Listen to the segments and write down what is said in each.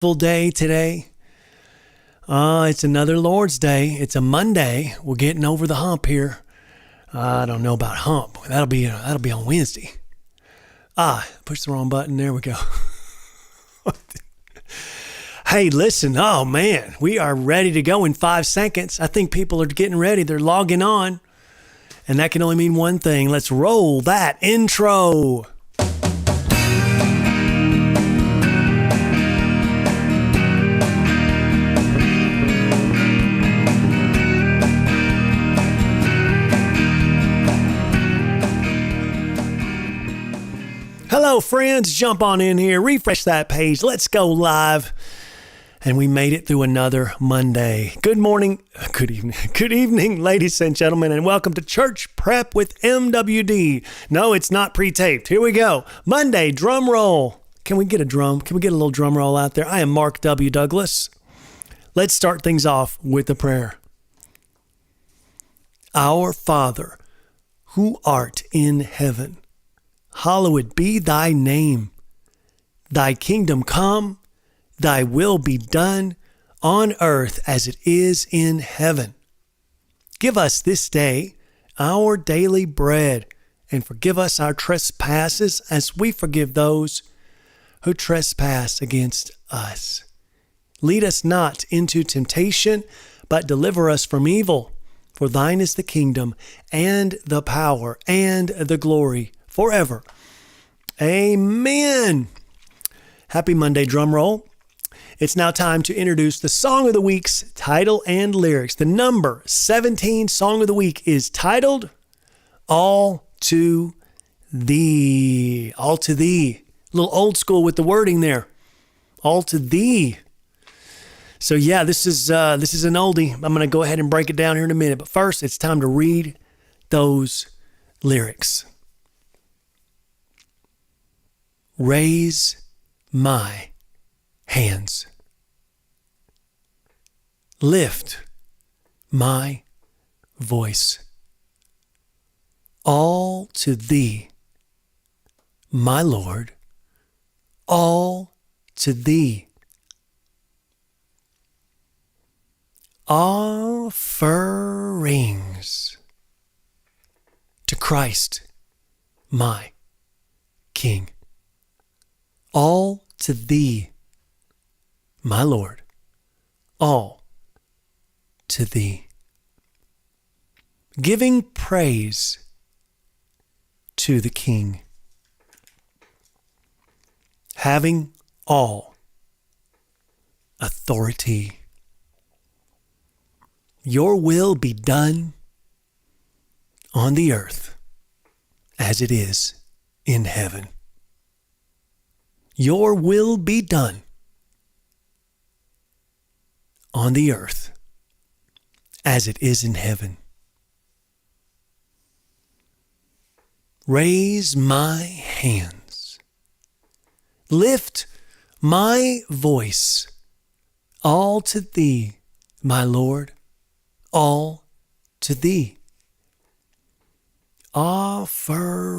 Full day today. It's another Lord's Day. It's a Monday. We're getting over the hump here. I don't know about hump. That'll be on Wednesday. Push the wrong button. There we go. Hey, listen. Oh man, we are ready to go in 5 seconds. I think people are getting ready. They're logging on, and that can only mean one thing. Let's roll that intro. Hello, friends. Jump on in here. Refresh that page. Let's go live. And we made it through another Monday. Good morning. Good evening, ladies and gentlemen, and welcome to Church Prep with MWD. No, it's not pre-taped. Here we go. Monday, drum roll. Can we get a drum? Can we get a little drum roll out there? I am Mark W. Douglas. Let's start things off with a prayer. Our Father, who art in heaven, hallowed be thy name. Thy kingdom come, thy will be done on earth as it is in heaven. Give us this day our daily bread, and forgive us our trespasses as we forgive those who trespass against us. Lead us not into temptation, but deliver us from evil. For thine is the kingdom and the power and the glory forever. Amen. Happy Monday, drum roll. It's now time to introduce the Song of the Week's title and lyrics. The number 17 Song of the Week is titled, All to Thee. All to Thee. A little old school with the wording there. All to Thee. So yeah, this is an oldie. I'm going to go ahead and break it down here in a minute. But first, it's time to read those lyrics. Raise my hands. Lift my voice. All to thee, my Lord. All to thee. Offerings to Christ, my King. All to thee, my Lord, all to thee. Giving praise to the King. Having all authority. Your will be done on the earth as it is in heaven. Your will be done on the earth as it is in heaven. Raise my hands. Lift my voice. All to thee, my Lord, all to thee. Offerings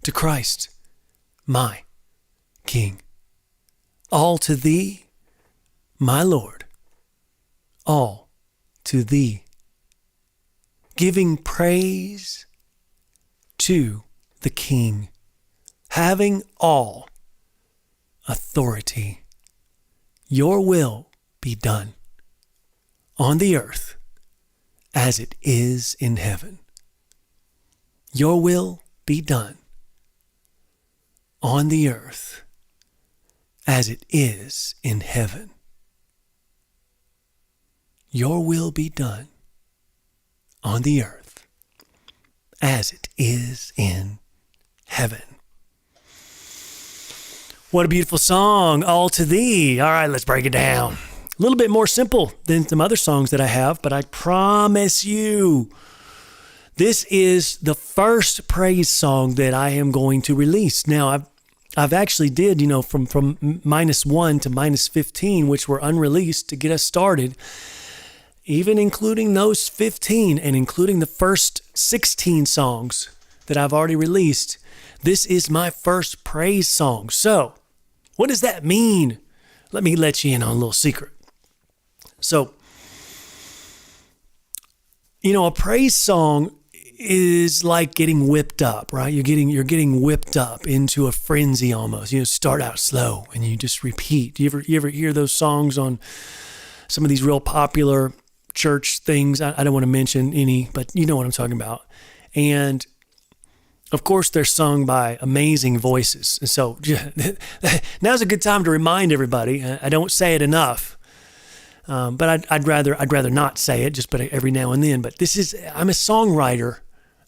to Christ, my King. All to thee, my Lord, all to thee. Giving praise to the King. Having all authority. Your will be done on the earth as it is in heaven. Your will be done on the earth as it is in heaven. Your will be done on the earth as it is in heaven. What a beautiful song, All to Thee. All right, let's break it down. A little bit more simple than some other songs that I have, but I promise you, this is the first praise song that I am going to release. Now, I've actually did, from -1 to -15, which were unreleased to get us started. Even including those 15 and including the first 16 songs that I've already released, this is my first praise song. So What does that mean? Let me let you in on a little secret. So, a praise song is like getting whipped up, right? You're getting whipped up into a frenzy almost. Start out slow and you just repeat. You ever hear those songs on some of these real popular church things? I don't want to mention any, but you know what I'm talking about. And of course, they're sung by amazing voices. And so now's a good time to remind everybody. I don't say it enough. But I'd rather not say it, just but every now and then. But I'm a songwriter.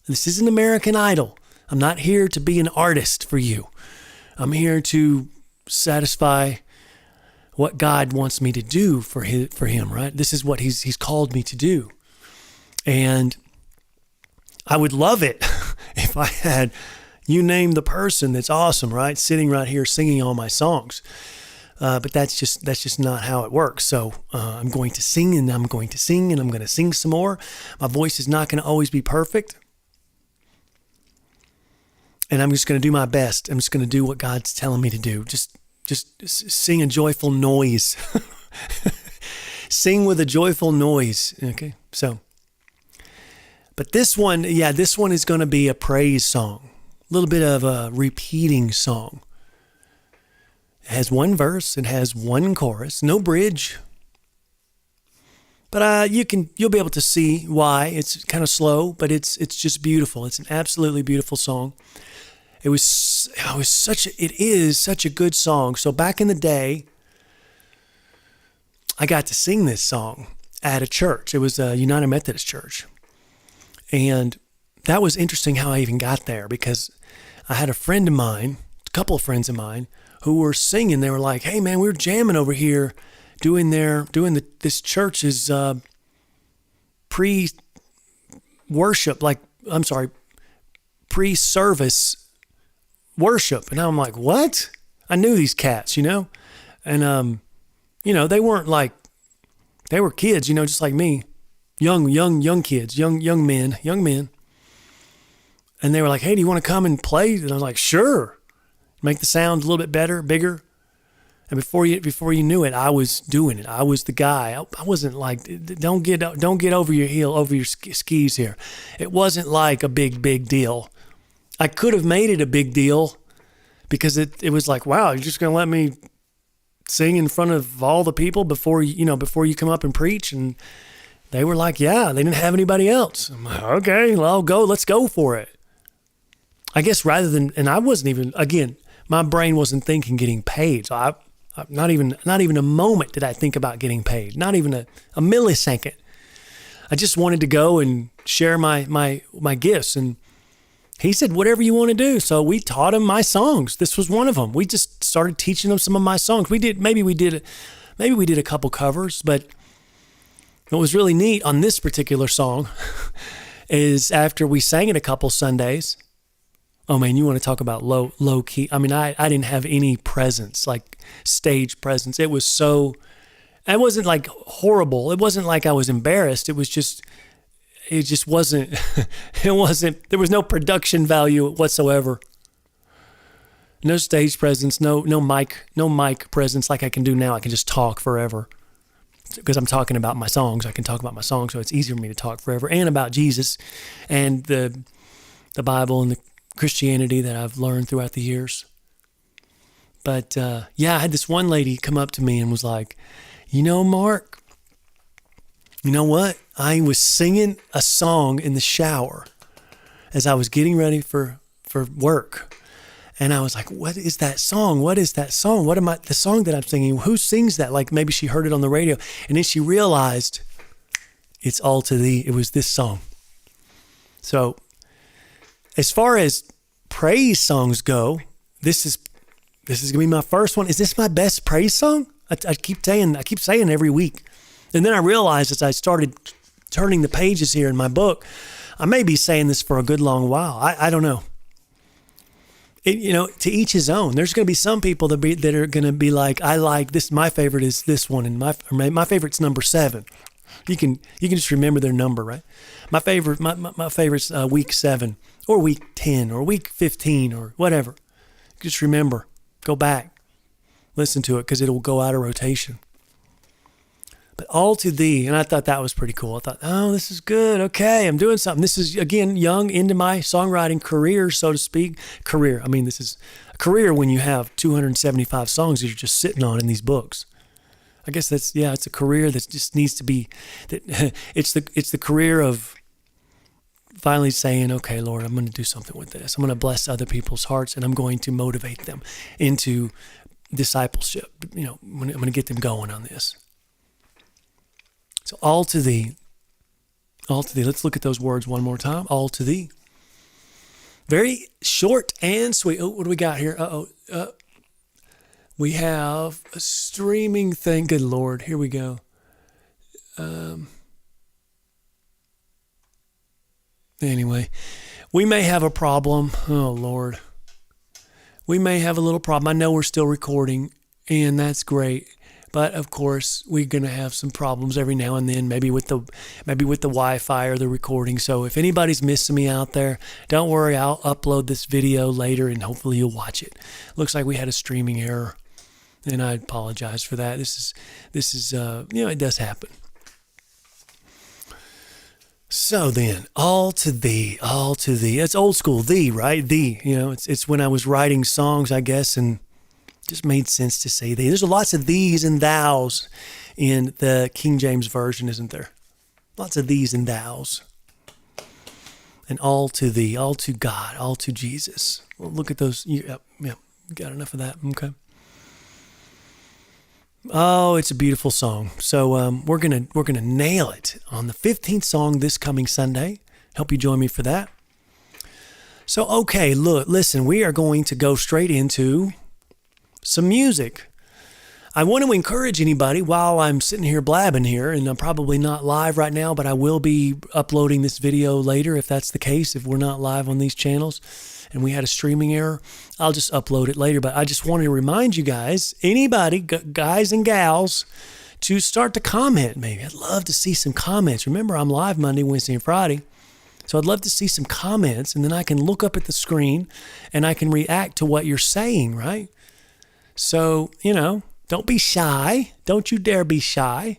This isn't American Idol. I'm not here to be an artist for you. I'm here to satisfy what God wants me to do for him, right? This is what he's called me to do. And I would love it if I had, you name the person that's awesome, right? Sitting right here singing all my songs. But that's just not how it works. So I'm going to sing and I'm going to sing and I'm going to sing some more. My voice is not going to always be perfect. And I'm just going to do my best. I'm just going to do what God's telling me to do. Just sing a joyful noise. Sing with a joyful noise. Okay. So, but this one is going to be a praise song. A little bit of a repeating song. It has one verse, it has one chorus, no bridge. But you'll be able to see why. It's kind of slow, but it's just beautiful. It's an absolutely beautiful song. It is such a good song. So back in the day, I got to sing this song at a church. It was a United Methodist church. And that was interesting how I even got there, because I had a couple of friends of mine, who were singing. They were like, "Hey man, we were jamming over here, this church's pre-service worship." And I'm like, "What?" I knew these cats, and they weren't like, they were kids, just like me, young kids, young men, and they were like, "Hey, do you want to come and play?" And I was like, "Sure." Make the sound a little bit better, bigger. And before you knew it, I was doing it. I was the guy. I wasn't like, don't get over your skis here. It wasn't like a big deal. I could have made it a big deal, because it was like, wow, you're just going to let me sing in front of all the people before you come up and preach? And they were like, yeah, they didn't have anybody else. I'm like, okay, well, let's go for it. I guess and I wasn't even, again, my brain wasn't thinking getting paid. So not even a moment did I think about getting paid. Not even a millisecond. I just wanted to go and share my gifts. And he said, whatever you want to do. So we taught him my songs. This was one of them. We just started teaching him some of my songs. Maybe we did a couple covers, but what was really neat on this particular song is after we sang it a couple Sundays. Oh man, you want to talk about low key. I mean, I didn't have any presence, like stage presence. It wasn't like horrible. It wasn't like I was embarrassed. It just wasn't, there was no production value whatsoever. No stage presence, no mic presence like I can do now. I can just talk forever because I'm talking about my songs. I can talk about my songs, so it's easier for me to talk forever, and about Jesus and the Bible and the Christianity that I've learned throughout the years. But I had this one lady come up to me and was like, Mark, you know what? I was singing a song in the shower as I was getting ready for work. And I was like, what is that song? What is that song? The song that I'm singing? Who sings that? Like maybe she heard it on the radio. And then she realized it's all to thee. It was this song. So as far as praise songs go, this is going to be my first one. Is this my best praise song? I keep saying every week. And then I realized as I started turning the pages here in my book, I may be saying this for a good long while. I don't know. To each his own. There's going to be some people that are going to be like, I like this. My favorite is this one, and my favorite's number 7. You can just remember their number, right? My favorite's week 7 or week 10 or week 15 or whatever. Just remember, go back. Listen to it because it will go out of rotation. But all to thee, and I thought that was pretty cool. I thought, oh, this is good. Okay, I'm doing something. This is, again, young into my songwriting career, so to speak. Career. I mean, this is a career when you have 275 songs that you're just sitting on in these books. I guess it's a career that just needs to be, it's the career of finally saying, okay, Lord, I'm going to do something with this. I'm going to bless other people's hearts, and I'm going to motivate them into discipleship. I'm going to get them going on this. So all to thee. Let's look at those words one more time. All to thee. Very short and sweet. Oh, what do we got here? We have a streaming thing. Good Lord. Here we go. Anyway, we may have a problem. Oh, Lord. We may have a little problem. I know we're still recording, and that's great. But of course, we're going to have some problems every now and then, maybe with the Wi-Fi or the recording. So if anybody's missing me out there, don't worry. I'll upload this video later, and hopefully you'll watch it. Looks like we had a streaming error, and I apologize for that. This is it does happen. So then, all to thee. It's old school, thee, right? Thee. It's when I was writing songs, I guess, and just made sense to say thee. There's lots of thees and thous in the King James Version, isn't there? Lots of thees and thous. And all to thee, all to God, all to Jesus. Well, look at those. Got enough of that. Okay. Oh, it's a beautiful song. So we're gonna nail it on the 15th song this coming Sunday. Hope you join me for that. So okay, listen, we are going to go straight into some music. I want to encourage anybody while I'm sitting here blabbing here, and I'm probably not live right now, but I will be uploading this video later if that's the case. If we're not live on these channels and we had a streaming error, I'll just upload it later. But I just wanted to remind you guys, anybody, guys and gals, to start to comment maybe. I'd love to see some comments. Remember, I'm live Monday, Wednesday, and Friday. So I'd love to see some comments, and then I can look up at the screen and I can react to what you're saying, right? So, don't be shy. Don't you dare be shy.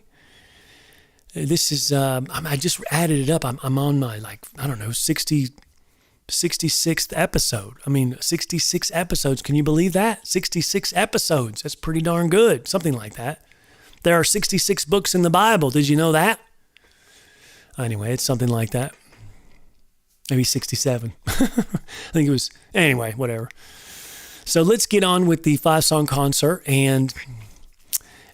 This is, I just added it up. I'm on my, 66th episode. 66 episodes. Can you believe that? 66 episodes. That's pretty darn good. Something like that. There are 66 books in the Bible. Did you know that? Anyway, it's something like that. Maybe 67. I think it was, anyway, whatever. So let's get on with the 5-song concert, and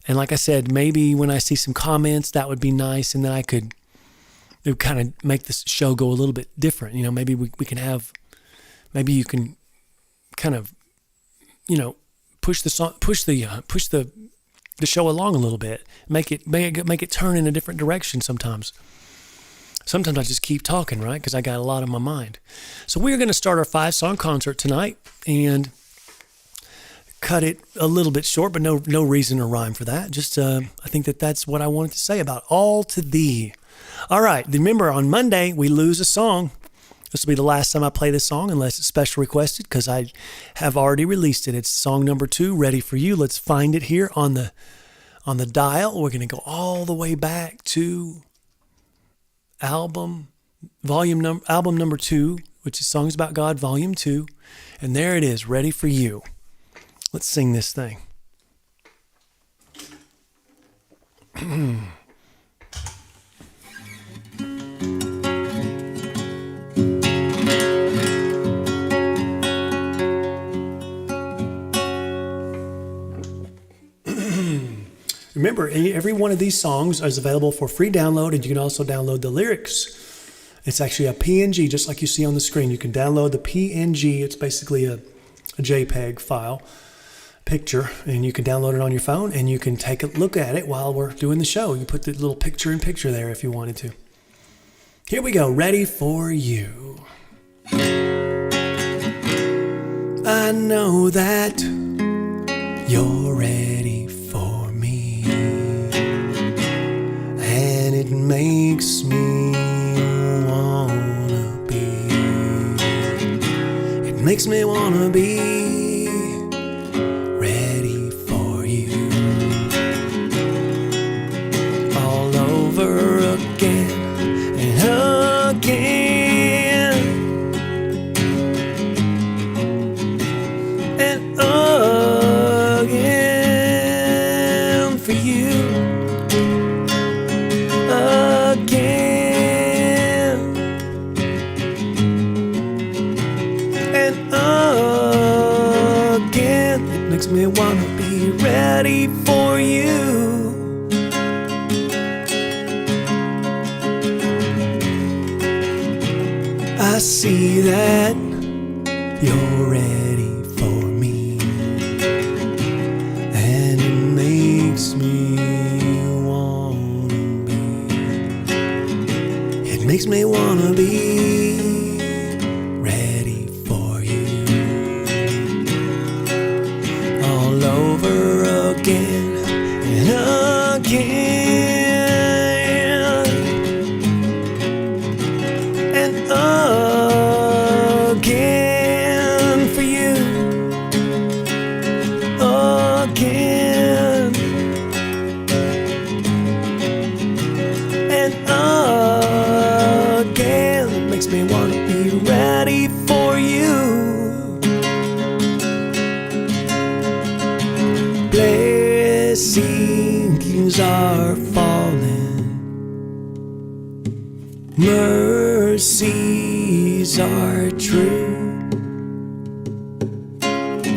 like I said, maybe when I see some comments, that would be nice, and then it would kind of make this show go a little bit different. Maybe we can have, maybe you can kind of, push the show along a little bit, make it turn in a different direction sometimes. Sometimes I just keep talking, right? Because I got a lot on my mind. So we're going to start our 5-song concert tonight, and cut it a little bit short, but no reason or rhyme for that. Just I think that's what I wanted to say about all to thee. All right, remember on Monday we lose a song. This will be the last time I play this song unless it's special requested, because I have already released it. It's song number 2, Ready for You. Let's find it here on the dial. We're going to go all the way back to album number 2, which is Songs About God, volume 2, and there it is, Ready for You. Let's sing this thing. Remember, every one of these songs is available for free download, and you can also download the lyrics. It's actually a PNG, just like you see on the screen. You can download the PNG. It's basically a JPEG file. Picture, and you can download it on your phone, and you can take a look at it while we're doing the show. You put the little picture-in-picture there if you wanted to. Here we go. Ready for You. I know that you're ready for me, and it makes me wanna be. It makes me wanna be ready for makes me wanna be ready for you. I see that you're ready for me, and it makes me wanna be. It makes me wanna be ready for you all over again and again. Again for you, again and again. It makes me want to be ready for you. Blessings are falling, mercies are true.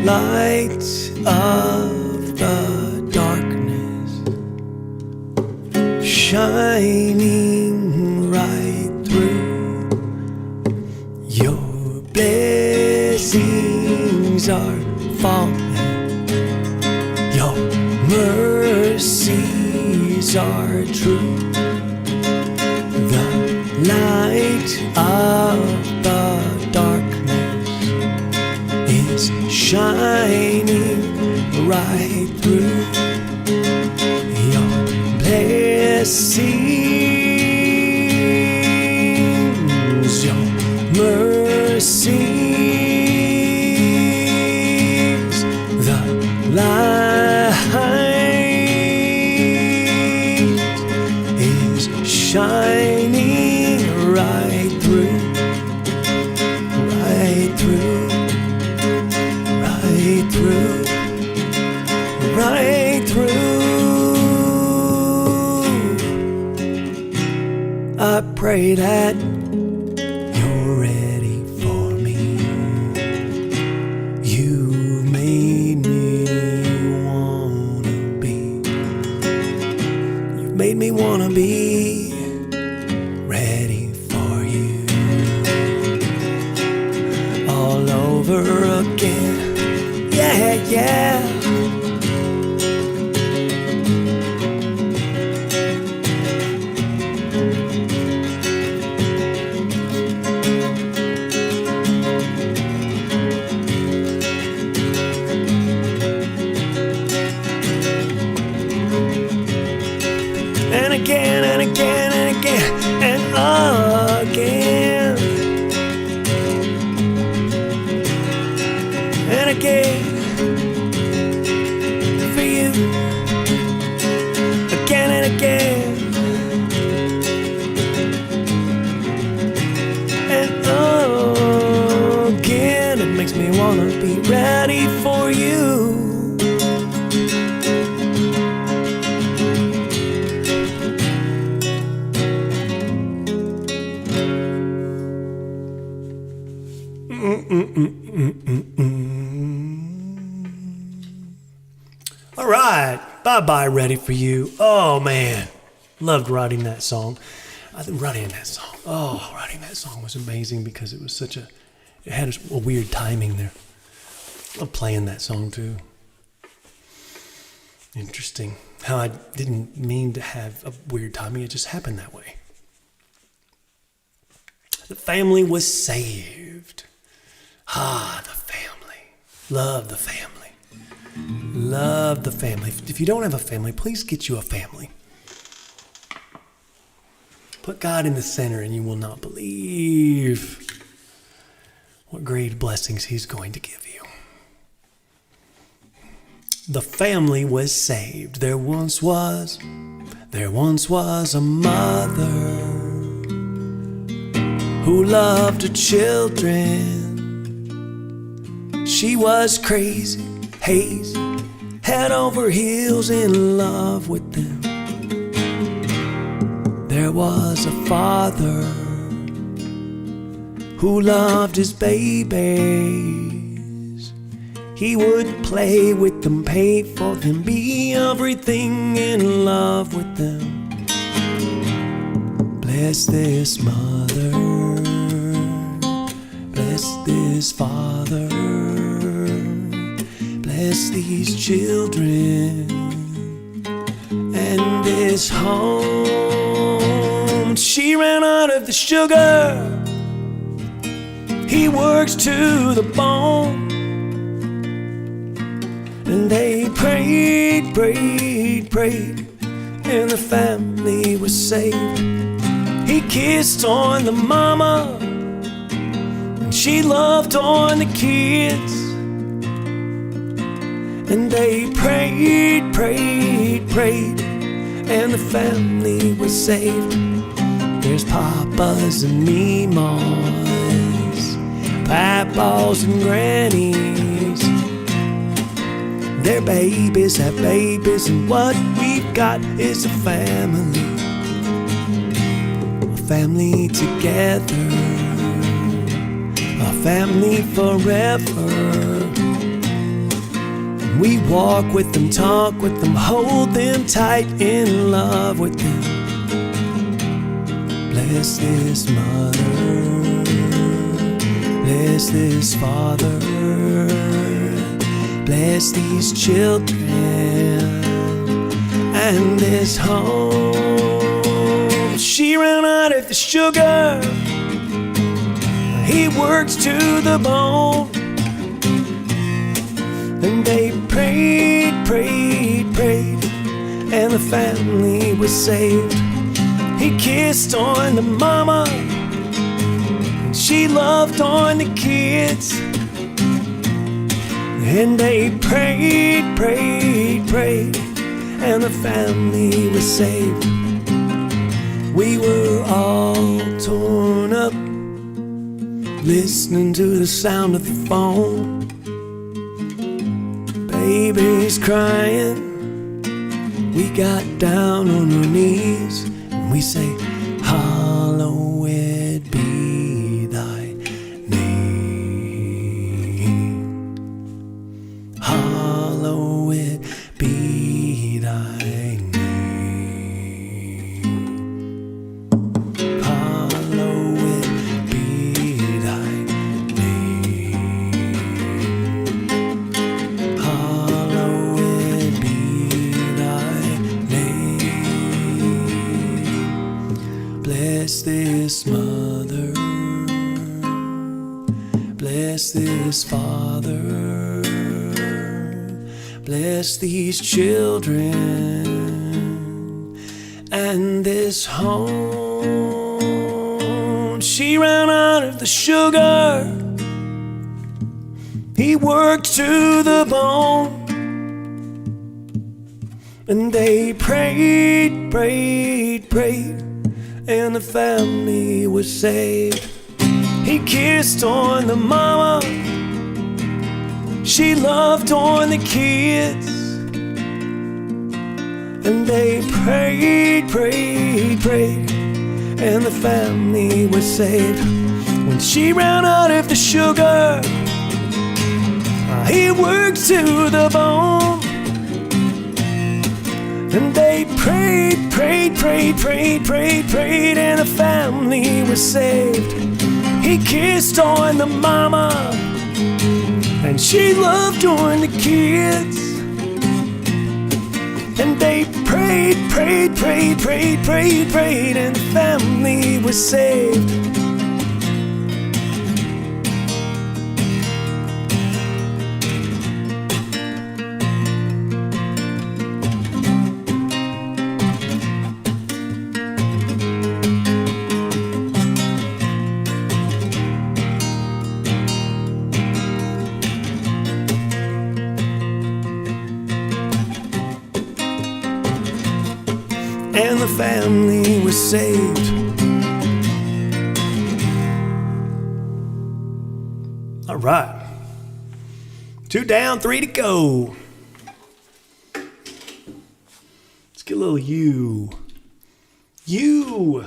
Light of the darkness, shining right through. Your blessings are falling, your mercies are true. The light of the darkness is shining right through. Your blessings, your mercies, the light is shining right through, right through, right through, right through. I pray that you're ready for me. You made me wanna be. You've made me wanna be ready for you all over again. Yeah, yeah. And again, and again, and again, and again, and again for you, again and again, and again. It makes me wanna be ready for you. All right, bye-bye, ready for you. Oh man, loved writing that song. Writing that song was amazing because it was it had a weird timing there. Love playing that song too. Interesting how I didn't mean to have a weird timing, it just happened that way. The family was saved. Ah, the family. Love the family. Love the family. If you don't have a family, please get you a family. Put God in the center and you will not believe what great blessings He's going to give you. The family was saved. There once was a mother who loved her children. She was crazy, hazy, head over heels in love with them. There was a father who loved his babies. He would play with them, pay for them, be everything, in love with them. Bless this mother, bless this father, bless these children and this home. She ran out of the sugar, he works to the bone. And they prayed, prayed, prayed, and the family was saved. He kissed on the mama, and she loved on the kids. And they prayed, prayed, prayed, and the family was saved. There's papas and meemaws, papas and grannies. Their babies have babies, and what we've got is a family together, a family forever. And we walk with them, talk with them, hold them tight, in love with them. Bless this mother, bless this father, bless these children and this home. She ran out of the sugar, he works to the bone. And they prayed, prayed, prayed, and the family was saved. He kissed on the mama, and she loved on the kids. And they prayed, prayed, prayed, and the family was saved. We were all torn up, listening to the sound of the phone. Babies crying, we got down on our knees, and we say, hallowed be thy name. Hallowed be thy name. Hallowed be thy name. Hallowed be thy name. Bless this mother, bless this father, bless these children and this home. She ran out of the sugar, he worked to the bone. And they prayed, prayed, prayed, and the family was saved. He kissed on the mama, she loved on the kids. And they prayed, prayed, prayed, and the family was saved. When she ran out of the sugar, he worked to the bone. And they prayed, prayed, prayed, prayed, prayed, prayed, and the family was saved. He kissed on the mama, and she loved on the kids. And they prayed, prayed, prayed, prayed, prayed, prayed, and the family was saved. And the family was saved. All right. 2 down, 3 to go. Let's get a little you. You.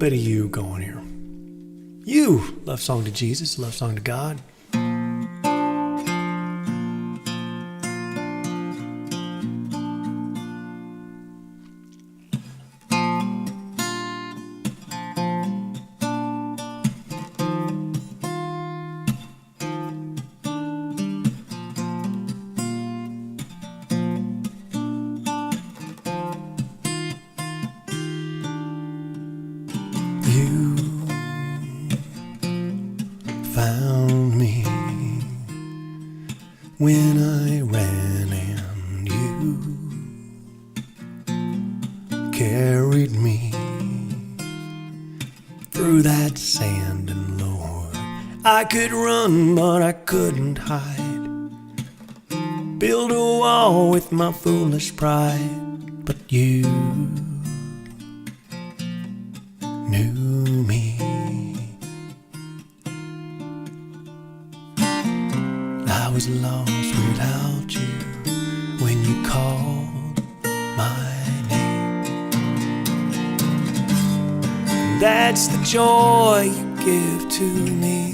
bit of you going here. You, love song to Jesus, love song to God. You found me when I ran, and you carried me through that sand. And Lord, I could run, but I couldn't hide. Build a wall with my foolish pride, but you knew me. I was lost without you when you called my name. That's the joy you give to me.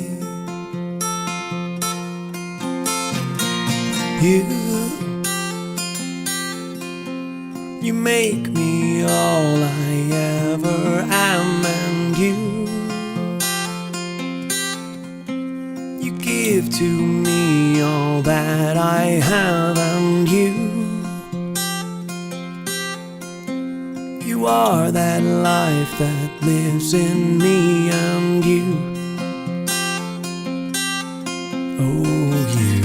You make me all I ever am, and you give to me all that I have, and you are that life that lives in me, and oh, you.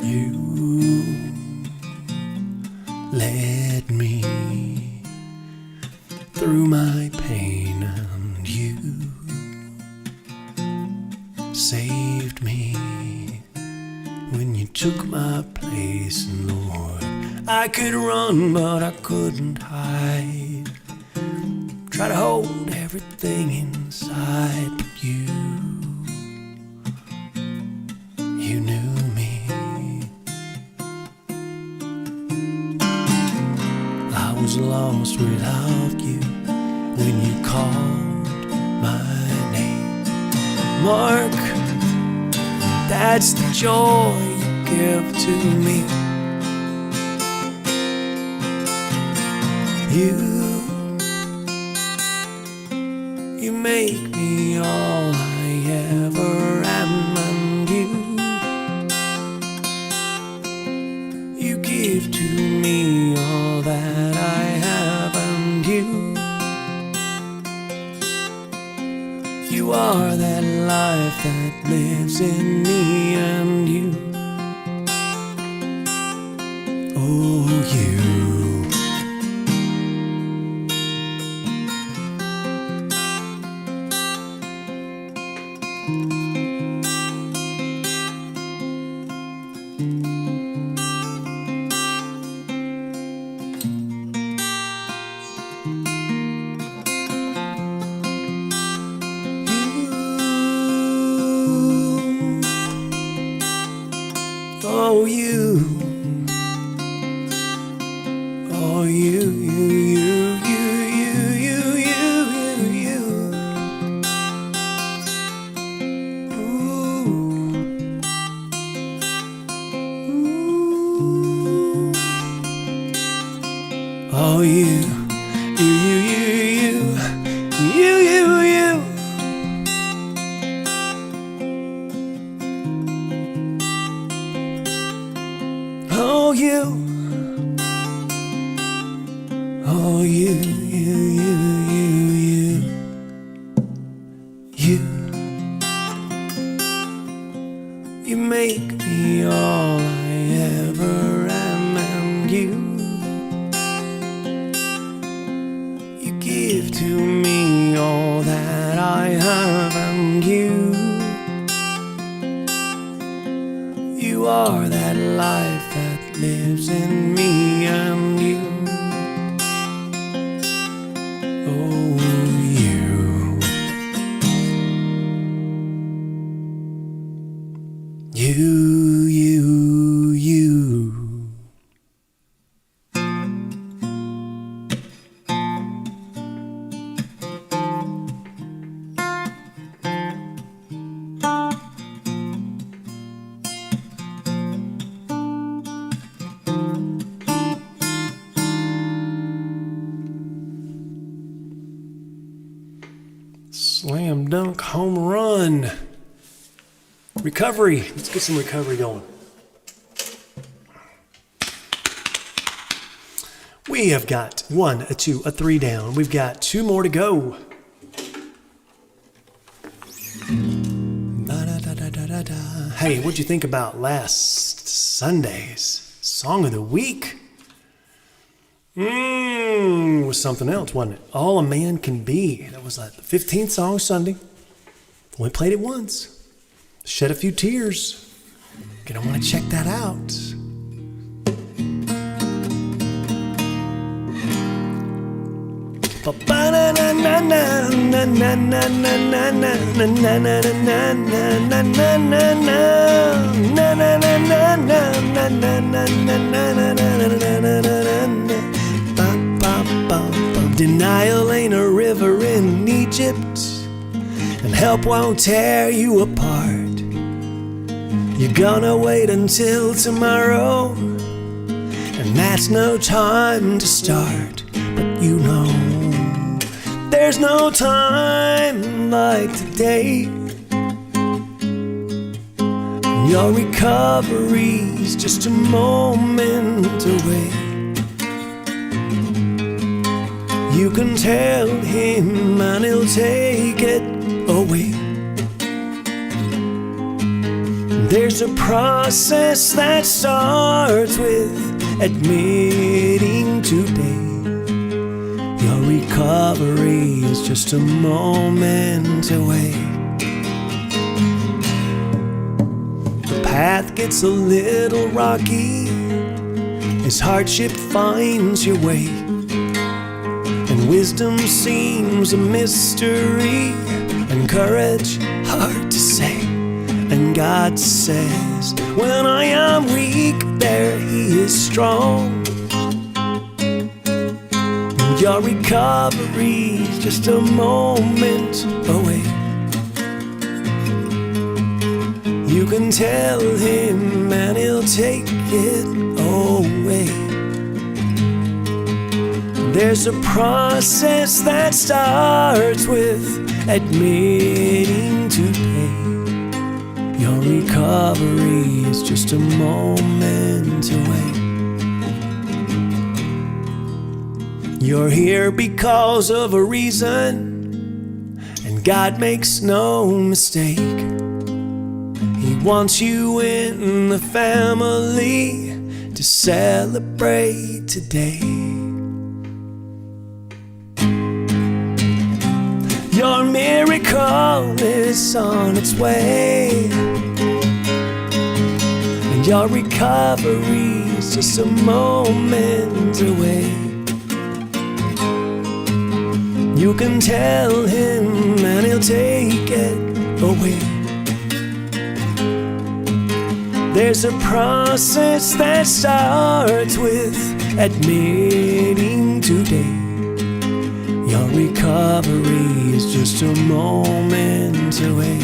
You led me through my pain, and you saved me when you took my place. And Lord, I could run, but I couldn't hide. Try to hold everything inside, but you knew me. I was lost without you when you called my name. Mark, that's the joy you give to me. You make me all I ever am, and you give to me all that I have, and you are that life that lives in me, and oh, you. Oh, you. Oh, you. Oh, you. Oh, you. Oh, you. You make me all I ever am, and you give to me all that I have, and you are that life that lives in me, and Slam dunk, home run. Recovery. Let's get some recovery going. We have got 1, a 2, a 3 down. We've got 2 more to go. Hey, what'd you think about last Sunday's Song of the Week? Was something else, wasn't it? All a Man Can Be. That was like the 15th song Sunday. Only played it once. Shed a few tears. You're gonna want to check that out. Denial ain't a river in Egypt, and help won't tear you apart. You're gonna wait until tomorrow, and that's no time to start. But you know, there's no time like today. Your recovery's just a moment away. You can tell him and he'll take it away. There's a process that starts with admitting today your recovery is just a moment away. The path gets a little rocky as hardship finds your way, and wisdom seems a mystery, and courage hard to say. And God says, when I am weak, there He is strong. And your recovery's just a moment away. You can tell Him and He'll take it away. There's a process that starts with admitting today your recovery is just a moment away. You're here because of a reason, and God makes no mistake. He wants you in the family to celebrate today. Your miracle is on its way, and your recovery is just a moment away. You can tell Him and He'll take it away. There's a process that starts with admitting today your recovery is just a moment away.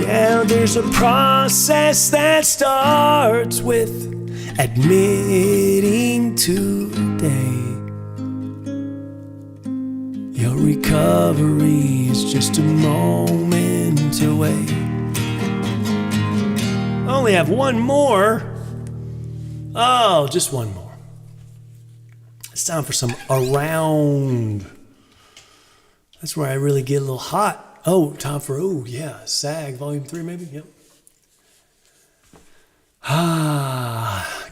Yeah, there's a process that starts with admitting today your recovery is just a moment away. Only have one more. Oh, just one more. It's time for some Around. That's where I really get a little hot. Oh, time for, SAG, Volume 3 maybe? Yep.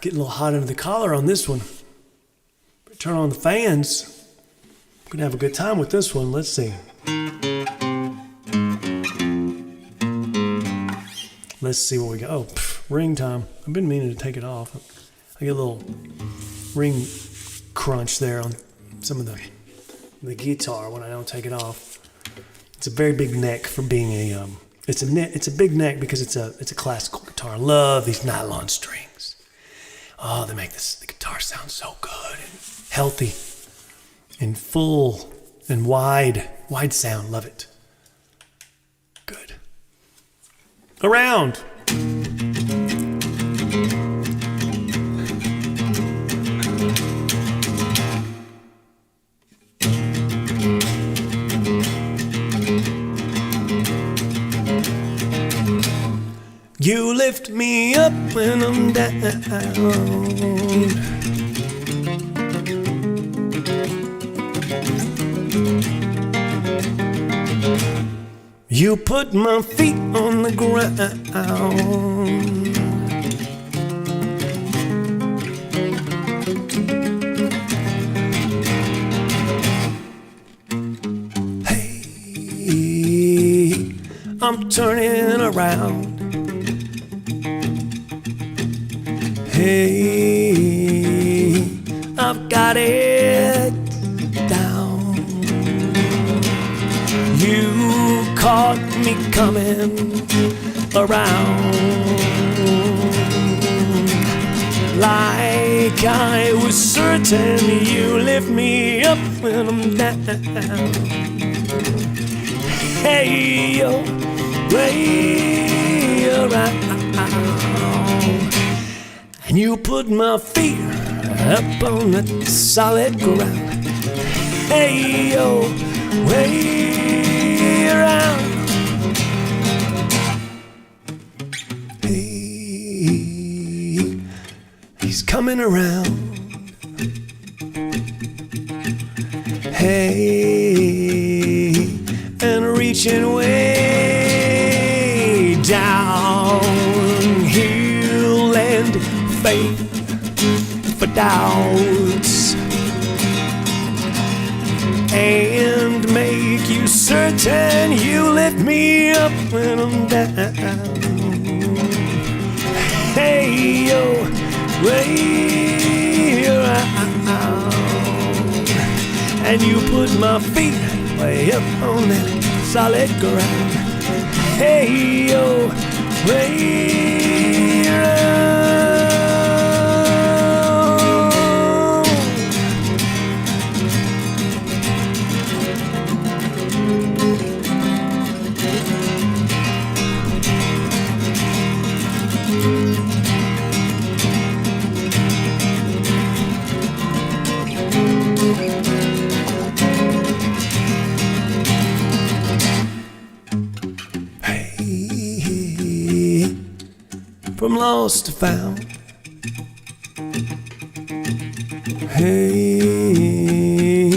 Getting a little hot under the collar on this one. Turn on the fans. I'm going to have a good time with this one. Let's see. Let's see what we got. Oh, ring time. I've been meaning to take it off. I get a little ring crunch there on some of the guitar when I don't take it off. It's a very big neck for being a it's a big neck because it's a classical guitar. I love these nylon strings. Oh, they make the guitar sound so good and healthy and full and wide sound. Love it. Good. Around. lift me up when I'm down. You put my feet on the ground. Hey, I'm turning around. Hey, I've got it down. You caught me coming around, like I was certain you lift me up when I'm down. Hey, yo, way around, and you put my feet up on the solid ground. Hey, yo, way around. Hey, he's coming around. Hey, and reaching way down. He'll lend faith for doubts and make you certain you lift me up when I'm down. Hey, yo, way around, and you put my feet way up on that solid ground. Hey, yo, way around. From lost to found. Hey,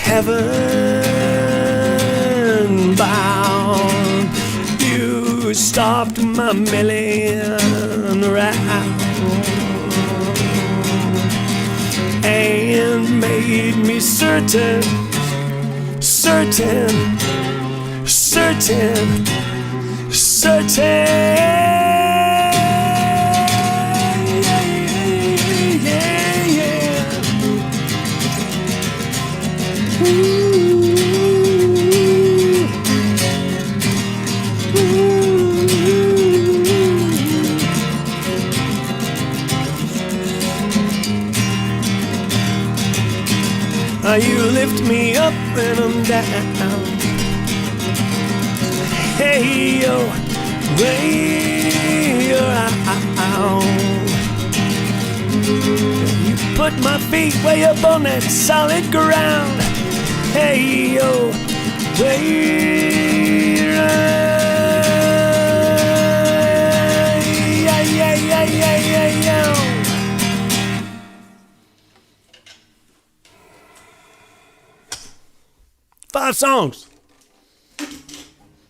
heaven bound. You stopped my million round and made me certain, certain, certain, certain. You lift me up when I'm down. Hey, yo, way around. You put my feet way up on that solid ground. Hey, yo, way around. Yeah, yeah, yeah, yeah, yeah, yeah. 5 songs.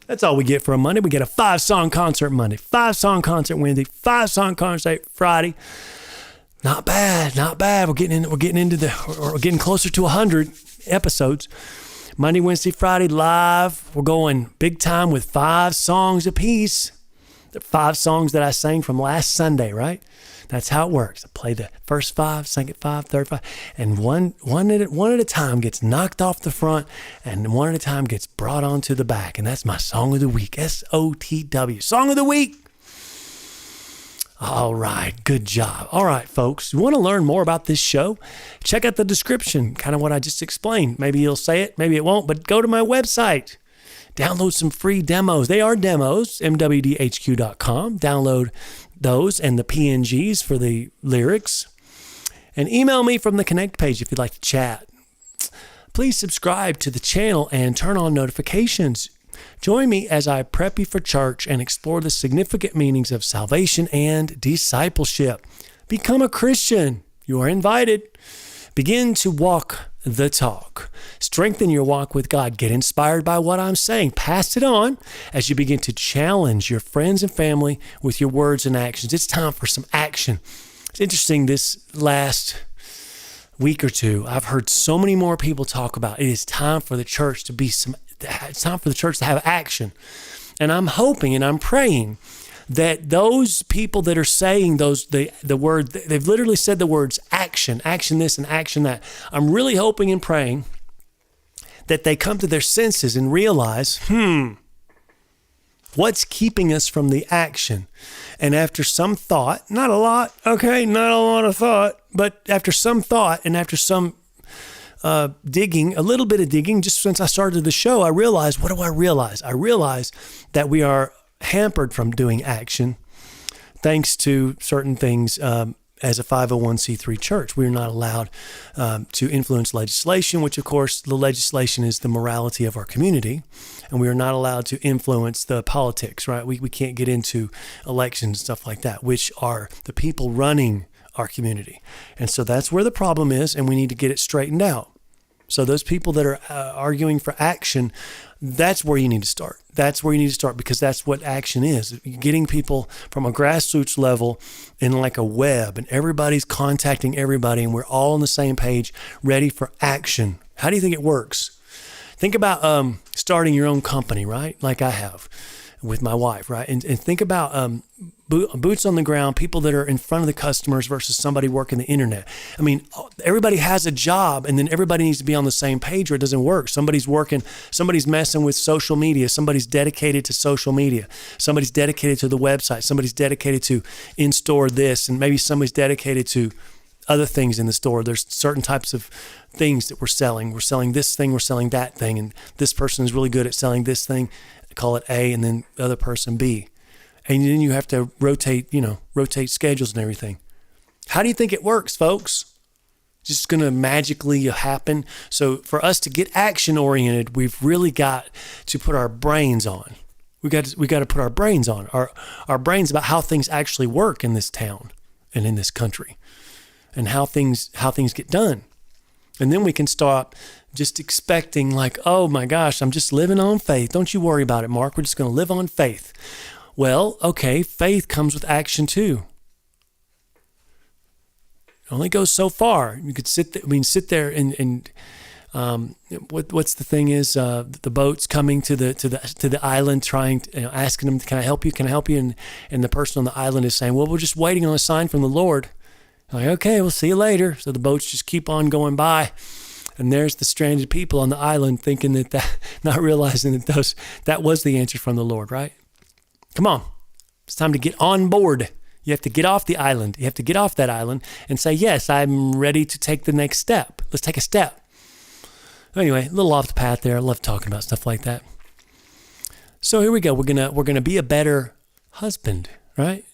That's all we get for a Monday. We get a 5-song concert Monday, 5-song concert Wednesday, 5-song concert Friday. Not bad, not bad. We're getting closer to 100 episodes. Monday, Wednesday, Friday live. We're going big time with 5 songs apiece. The 5 songs that I sang from last Sunday, right? That's how it works. I play the first 5, second 5, third 5, and one at a time gets knocked off the front, and one at a time gets brought onto the back. And that's my song of the week. SOTW, song of the week. All right, good job. All right, folks, you want to learn more about this show? Check out the description, kind of what I just explained. Maybe you'll say it, maybe it won't, but go to my website. Download some free demos. They are demos, MWDHQ.com. Download those and the PNGs for the lyrics. And email me from the Connect page if you'd like to chat. Please subscribe to the channel and turn on notifications. Join me as I prep you for church and explore the significant meanings of salvation and discipleship. Become a Christian. You are invited. Begin to walk the talk. Strengthen your walk with God. Get inspired by what I'm saying. Pass it on as you begin to challenge your friends and family with your words and actions. It's time for some action. It's interesting, this last week or two, I've heard so many more people talk about it is time for the church it's time for the church to have action. And I'm hoping and I'm praying that those people that are saying the word, they've literally said the words action this and action that. I'm really hoping and praying that they come to their senses and realize, what's keeping us from the action? And after some thought, not a lot of thought, but after some thought and after some digging, a little bit of digging, just since I started the show, I realized, what do I realize? I realize that we are hampered from doing action thanks to certain things. As a 501c3 church, we're not allowed to influence legislation, which of course the legislation is the morality of our community, and we are not allowed to influence the politics, right? We can't get into elections and stuff like that, which are the people running our community. And so that's where the problem is, and we need to get it straightened out. So those people that are arguing for action, that's where you need to start. That's where you need to start, because that's what action is. Getting people from a grassroots level in like a web, and everybody's contacting everybody, and we're all on the same page, ready for action. How do you think it works? Think about starting your own company, right? Like I have with my wife, right? And think about boots on the ground, people that are in front of the customers versus somebody working the internet. I mean, everybody has a job, and then everybody needs to be on the same page or it doesn't work. Somebody's messing with social media. Somebody's dedicated to social media. Somebody's dedicated to the website. Somebody's dedicated to in-store this, and maybe somebody's dedicated to other things in the store. There's certain types of things that we're selling. We're selling this thing, we're selling that thing, and this person is really good at selling this thing. Call it A, and then the other person B. And then you have to rotate schedules and everything. How do you think it works, folks? Just going to magically happen? So for us to get action oriented, we've really got to put our brains on. We got to put our brains on. Our brains about how things actually work in this town and in this country, and how things get done. And then we can stop just expecting like, oh my gosh, I'm just living on faith. Don't you worry about it, Mark. We're just going to live on faith. Well, okay, faith comes with action too. It only goes so far. You could sit there and what's the thing is the boat's coming to the island, trying to, asking them, can I help you? Can I help you? And the person on the island is saying, well, we're just waiting on a sign from the Lord. Like, okay, we'll see you later. So the boats just keep on going by. And there's the stranded people on the island thinking that not realizing that was the answer from the Lord, right? Come on. It's time to get on board. You have to get off the island. You have to get off that island and say, yes, I'm ready to take the next step. Let's take a step. Anyway, a little off the path there. I love talking about stuff like that. So here we go. We're gonna be a better husband, right?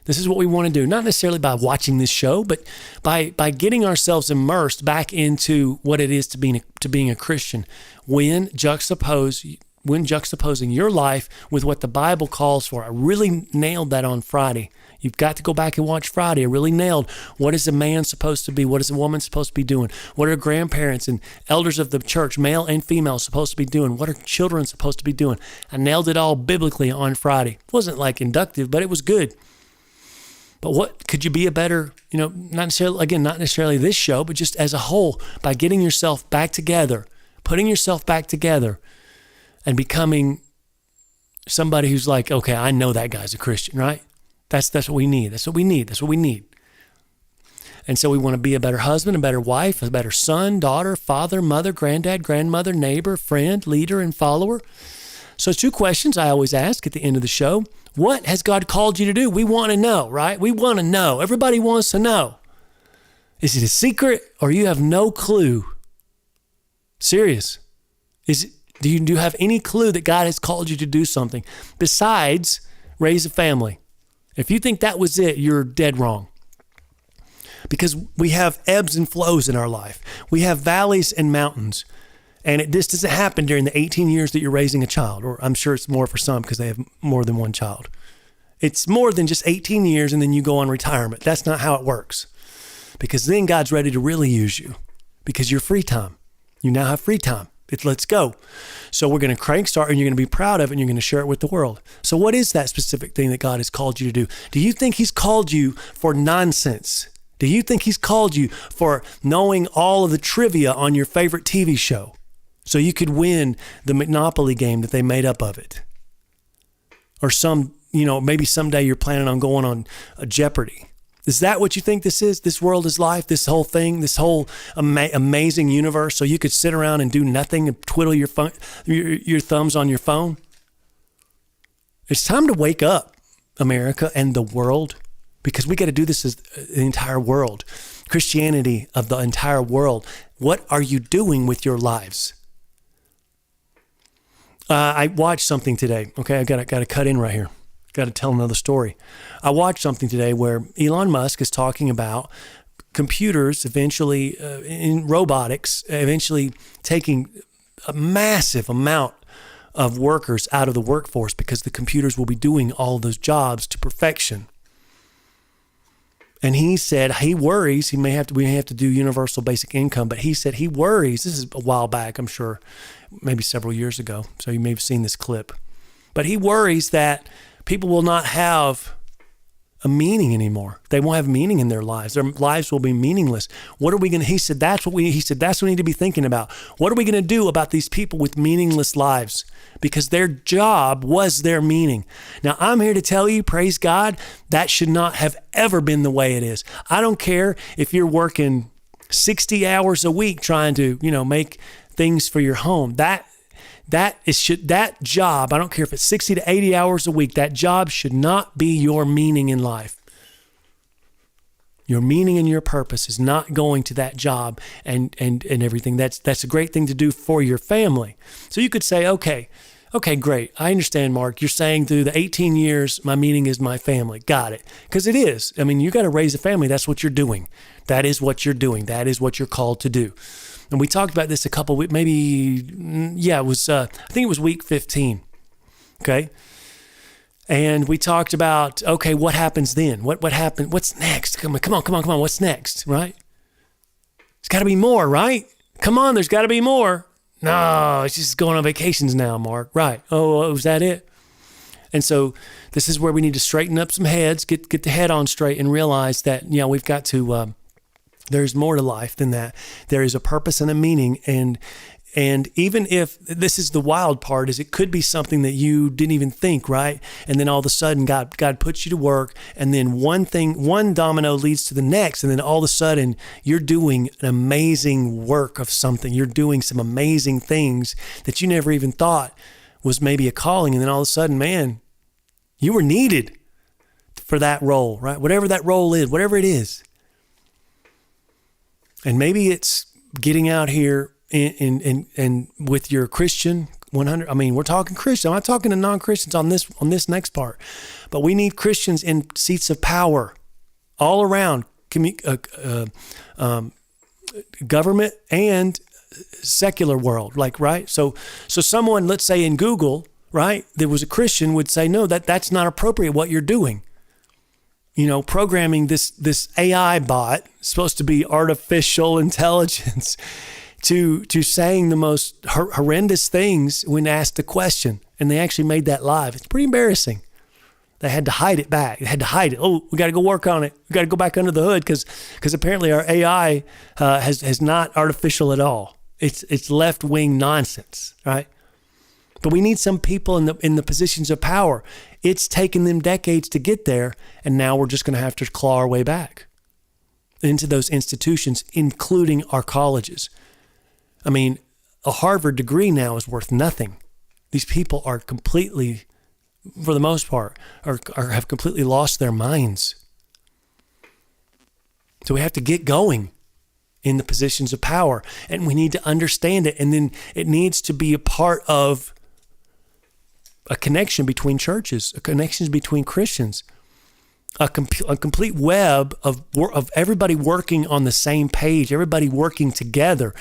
This is what we want to do, not necessarily by watching this show, but by getting ourselves immersed back into what it is to being a Christian. When juxtaposing your life with what the Bible calls for. I really nailed that on Friday. You've got to go back and watch Friday. I really nailed what is a man supposed to be? What is a woman supposed to be doing? What are grandparents and elders of the church, male and female, supposed to be doing? What are children supposed to be doing? I nailed it all biblically on Friday. It wasn't like inductive, but it was good. But what could you be a better, not necessarily this show, but just as a whole, by getting yourself back together, putting yourself back together, and becoming somebody who's like, okay, I know that guy's a Christian, right? That's what we need. That's what we need. And so we want to be a better husband, a better wife, a better son, daughter, father, mother, granddad, grandmother, neighbor, friend, leader, and follower. So 2 questions I always ask at the end of the show. What has God called you to do? We want to know, right? We want to know. Everybody wants to know. Is it a secret or you have no clue? Serious. Do you have any clue that God has called you to do something besides raise a family? If you think that was it, you're dead wrong. Because we have ebbs and flows in our life. We have valleys and mountains. And this doesn't happen during the 18 years that you're raising a child, or I'm sure it's more for some because they have more than one child. It's more than just 18 years and then you go on retirement. That's not how it works, because then God's ready to really use you because you're free time. You now have free time. Let's go. So we're going to crank start, and you're going to be proud of it, and you're going to share it with the world. So what is that specific thing that God has called you to do? Do you think he's called you for nonsense? Do you think he's called you for knowing all of the trivia on your favorite TV show so you could win the Monopoly game that they made up of it? Or maybe someday you're planning on going on a Jeopardy. Is that what you think this is? This world is life, this whole thing, this whole amazing universe, so you could sit around and do nothing and twiddle your thumbs on your phone? It's time to wake up, America and the world, because we got to do this as the entire world. Christianity of the entire world. What are you doing with your lives? I watched something today. Okay, I got to cut in right here. Got to tell another story. I watched something today where Elon Musk is talking about computers eventually, in robotics, eventually taking a massive amount of workers out of the workforce because the computers will be doing all those jobs to perfection. And he said he worries, we may have to do universal basic income, but he said he worries, this is a while back, I'm sure, maybe several years ago, so you may have seen this clip, but he worries that people will not have a meaning anymore. They won't have meaning in their lives. Their lives will be meaningless. What are we going to, he said that's what we need to be thinking about. What are we going to do about these people with meaningless lives? Because their job was their meaning. Now, I'm here to tell you, praise God, that should not have ever been the way it is. I don't care if you're working 60 hours a week trying to, make things for your home. That job, I don't care if it's 60 to 80 hours a week, that job should not be your meaning in life. Your meaning and your purpose is not going to that job and everything. That's a great thing to do for your family. So you could say, okay, great. I understand, Mark. You're saying through the 18 years, my meaning is my family. Got it. Because it is. I mean, you got to raise a family. That's what you're doing. That is what you're doing. That is what you're called to do. And we talked about this a couple weeks, it was, I think it was week 15. Okay. And we talked about, okay, what happens then? What happened? What's next? Come on. What's next? Right? It's got to be more, right? Come on, there's got to be more. No, it's just going on vacations now, Mark. Right. Oh, was that it? And so this is where we need to straighten up some heads, get the head on straight and realize that, we've got to, there's more to life than that. There is a purpose and a meaning. And even if this is the wild part, is it could be something that you didn't even think, right? And then all of a sudden God puts you to work, and then one domino leads to the next. And then all of a sudden you're doing an amazing work of something. You're doing some amazing things that you never even thought was maybe a calling. And then all of a sudden, man, you were needed for that role, right? Whatever that role is, whatever it is. And maybe it's getting out here and with your Christian 100. I mean, we're talking Christian. I'm not talking to non-Christians on this next part, but we need Christians in seats of power all around government and secular world. Like, right? So someone, let's say in Google, right, there was a Christian would say, no, that's not appropriate what you're doing. Programming this AI bot, supposed to be artificial intelligence, to saying the most horrendous things when asked a question. And they actually made that live. It's pretty embarrassing. They had to hide it back. They had to hide it. Oh, we got to go work on it. We got to go back under the hood because apparently our AI has not artificial at all. It's left-wing nonsense, right? But we need some people in the positions of power. It's taken them decades to get there, and now we're just going to have to claw our way back into those institutions, including our colleges. I mean, a Harvard degree now is worth nothing. These people are completely, for the most part, have completely lost their minds. So we have to get going in the positions of power, and we need to understand it, and then it needs to be a part of a connection between churches, a connection between Christians, a complete web of everybody working on the same page, everybody working together.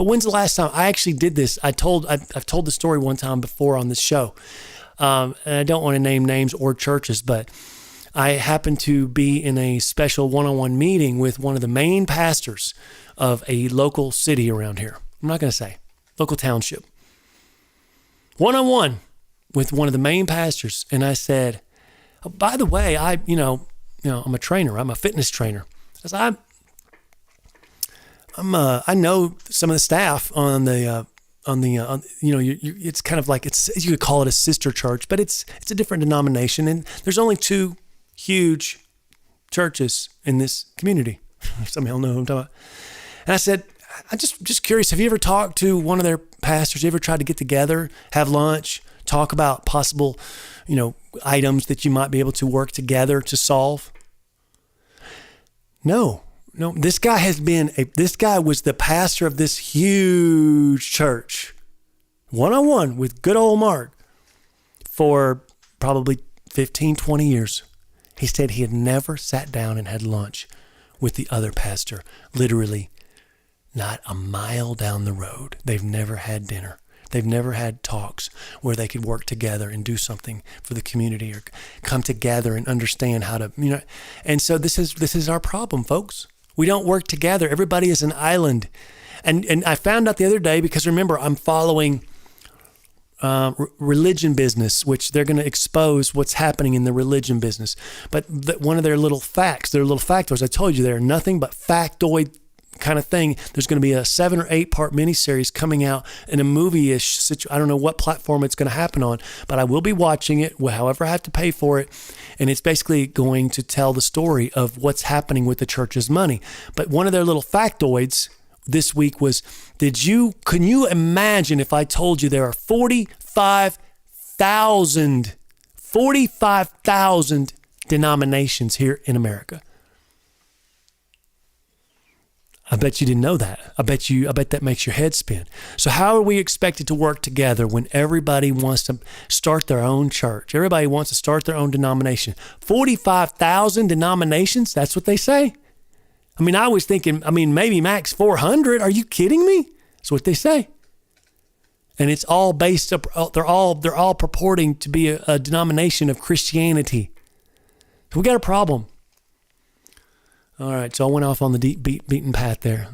But when's the last time I actually did this? I've told the story one time before on this show. And I don't want to name names or churches, but I happened to be in a special one-on-one meeting with one of the main pastors of a local city around here. I'm not going to say, local township. One-on-one with one of the main pastors. And I said, oh, by the way, I'm a trainer. I'm a fitness trainer. I said, I know some of the staff on the it's kind of like you could call it a sister church, but it's a different denomination, and there's only two huge churches in this community. Some of y'all know who I'm talking about. And I said, I'm just curious, have you ever talked to one of their pastors? You ever tried to get together, have lunch, talk about possible, items that you might be able to work together to solve? No, this guy was the pastor of this huge church, one-on-one with good old Mark for probably 15, 20 years. He said he had never sat down and had lunch with the other pastor, literally not a mile down the road. They've never had dinner. They've never had talks where they could work together and do something for the community or come together and understand how to, And so this is our problem, folks. We don't work together. Everybody is an island. And I found out the other day, because remember, I'm following religion business, which they're going to expose what's happening in the religion business. But one of their little factors, I told you, they're nothing but factoid kind of thing. There's going to be a 7 or 8 part miniseries coming out in a movie-ish situation. I don't know what platform it's going to happen on, but I will be watching it, however I have to pay for it. And it's basically going to tell the story of what's happening with the church's money. But one of their little factoids this week was, can you imagine if I told you there are 45,000 denominations here in America? I bet you didn't know that. I bet that makes your head spin. So how are we expected to work together when everybody wants to start their own church? Everybody wants to start their own denomination. 45,000 denominations? That's what they say. I was thinking, maybe max 400. Are you kidding me? That's what they say. And it's all based up, they're all purporting to be a denomination of Christianity. So we got a problem. All right, so I went off on the deep beaten path there.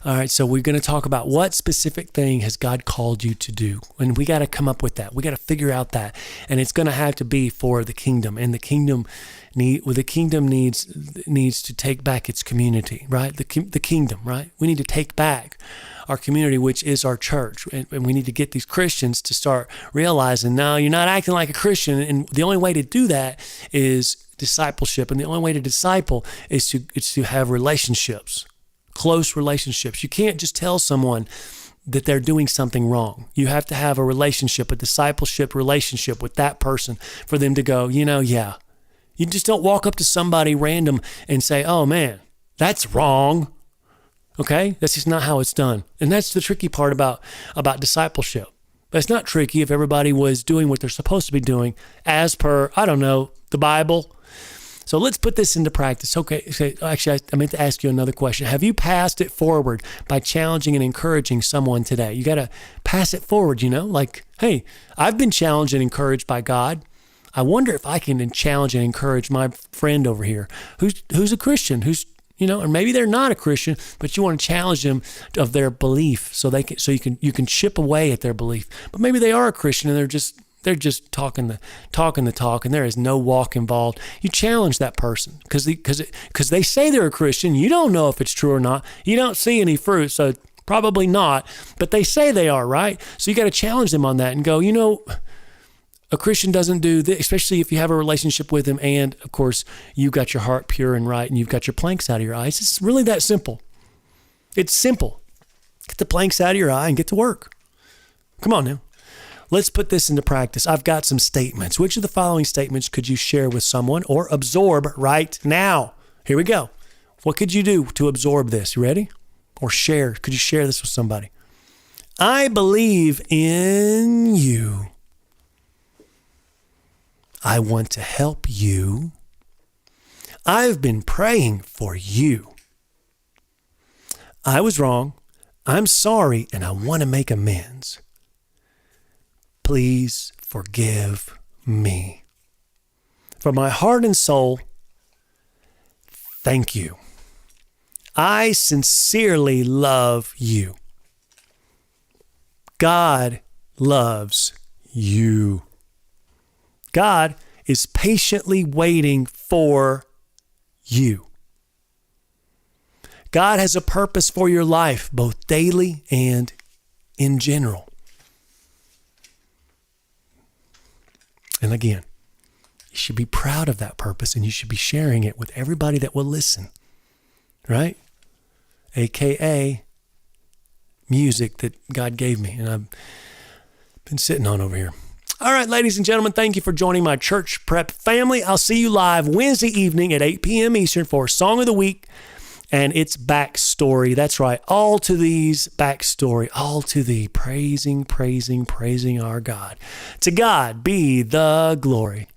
All right, so we're going to talk about what specific thing has God called you to do. And we got to come up with that. We got to figure out that. And it's going to have to be for the kingdom. And the kingdom needs to take back its community, right? The kingdom, right? We need to take back our community, which is our church. And we need to get these Christians to start realizing, no, you're not acting like a Christian. And the only way to do that is discipleship. And the only way to disciple is to have relationships, close relationships. You can't just tell someone that they're doing something wrong. You have to have a discipleship relationship with that person for them to go, yeah. You just don't walk up to somebody random and say, oh man, that's wrong. Okay? That's just not how it's done. And that's the tricky part about discipleship. But it's not tricky if everybody was doing what they're supposed to be doing as per, the Bible. So let's put this into practice. Okay, actually, I meant to ask you another question. Have you passed it forward by challenging and encouraging someone today? You got to pass it forward, like, hey, I've been challenged and encouraged by God. I wonder if I can challenge and encourage my friend over here who's a Christian, or maybe they're not a Christian, but you want to challenge them of their belief so you can chip away at their belief. But maybe they are a Christian and they're just talking the talk and there is no walk involved. You challenge that person because they say they're a Christian. You don't know if it's true or not. You don't see any fruit, so probably not, but they say they are, right? So you got to challenge them on that and go, a Christian doesn't do this, especially if you have a relationship with him and, of course, you got your heart pure and right and you've got your planks out of your eyes. It's really that simple. It's simple. Get the planks out of your eye and get to work. Come on now. Let's put this into practice. I've got some statements. Which of the following statements could you share with someone or absorb right now? Here we go. What could you do to absorb this? You ready? Or share. Could you share this with somebody? I believe in you. I want to help you. I've been praying for you. I was wrong. I'm sorry and I want to make amends. Please forgive me. From my heart and soul, thank you. I sincerely love you. God loves you. God is patiently waiting for you. God has a purpose for your life, both daily and in general. And again, you should be proud of that purpose and you should be sharing it with everybody that will listen, right? AKA music that God gave me and I've been sitting on over here. All right, ladies and gentlemen, thank you for joining my church prep family. I'll see you live Wednesday evening at 8 p.m. Eastern for Song of the Week and its backstory. That's right, all to these backstory, all to thee, praising our God. To God be the glory.